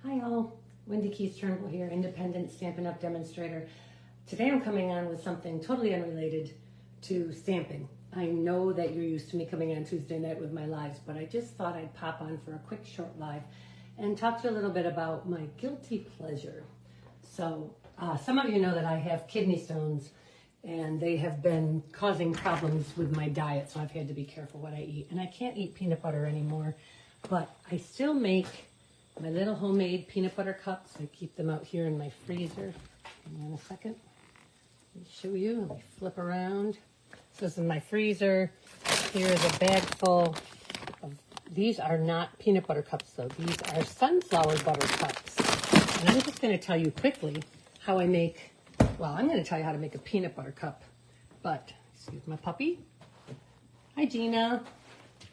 Hi all, Wendy Keys Turnbull here, independent Stampin' Up! Demonstrator. Today I'm coming on with something totally unrelated to stamping. I know that you're used to me coming on Tuesday night with my lives, but I just thought I'd pop on for a quick short live and talk to you a little bit about my guilty pleasure. So some of you know that I have kidney stones and they have been causing problems with my diet, so I've had to be careful what I eat. And I can't eat peanut butter anymore, but I still make my little homemade peanut butter cups. I keep them out here in my freezer. Hang on a second. Let me show you. Let me flip around. So this is my freezer. Here is a bag full of, these are not peanut butter cups though. These are sunflower butter cups. And I'm just going to tell you quickly how I make, well, I'm going to tell you how to make a peanut butter cup. But, excuse my puppy. Hi, Gina.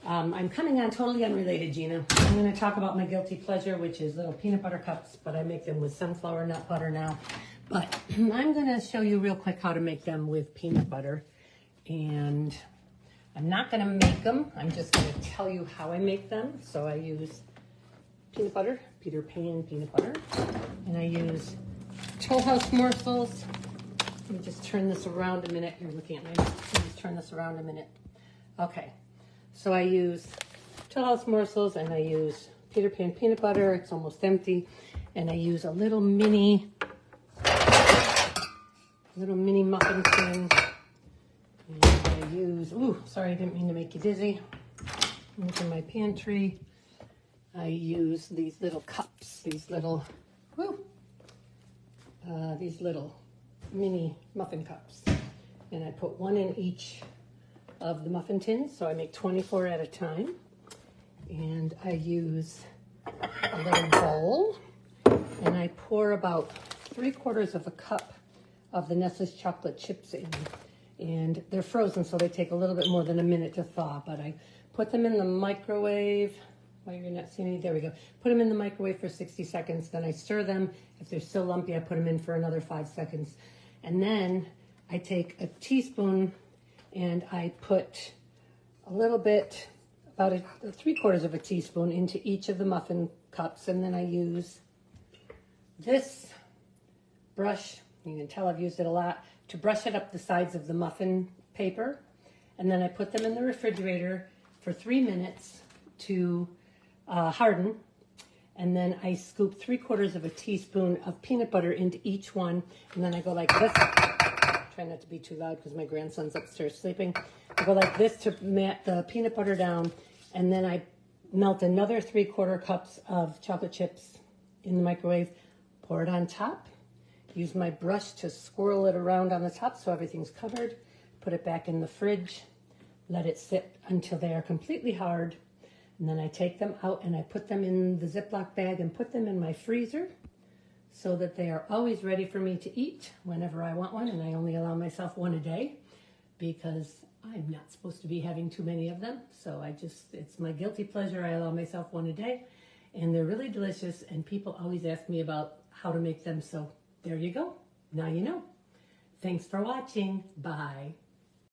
I'm coming on totally unrelated, Gina. I'm going to talk about my guilty pleasure, which is little peanut butter cups, but I make them with sunflower nut butter now. But I'm going to show you real quick how to make them with peanut butter. And I'm not going to make them. I'm just going to tell you how I make them. So I use peanut butter, Peter Pan peanut butter, and I use Toll House morsels. Let me just turn this around a minute. You're looking at my, let me just turn this around a minute. Okay. So I use Toll House morsels and I use Peter Pan peanut butter. It's almost empty. And I use a little mini muffin tin. And I use, ooh, sorry, I didn't mean to make you dizzy. Look in my pantry. I use these little cups, these little mini muffin cups. And I put one in each of the muffin tins, so I make 24 at a time. And I use a little bowl, and I pour about 3/4 of a cup of the Nestle's chocolate chips in. And they're frozen, so they take a little bit more than a minute to thaw, but I put them in the microwave. Why you're not seeing me? There we go. Put them in the microwave for 60 seconds, then I stir them. If they're still lumpy, I put them in for another 5 seconds. And then I take a teaspoon and I put a little bit, about 3/4 of a teaspoon into each of the muffin cups. And then I use this brush, you can tell I've used it a lot, to brush it up the sides of the muffin paper. And then I put them in the refrigerator for 3 minutes to harden. And then I scoop 3/4 of a teaspoon of peanut butter into each one. And then I go like this. Try not to be too loud because my grandson's upstairs sleeping. I go like this to mat the peanut butter down, and then I melt another 3/4 cups of chocolate chips in the microwave, pour it on top, use my brush to swirl it around on the top so everything's covered, put it back in the fridge, let it sit until they are completely hard, and then I take them out and I put them in the Ziploc bag and put them in my freezer, so that they are always ready for me to eat whenever I want one. And I only allow myself one a day because I'm not supposed to be having too many of them. So it's my guilty pleasure. I allow myself one a day, and they're really delicious. And people always ask me about how to make them. So there you go. Now you know. Thanks for watching. Bye.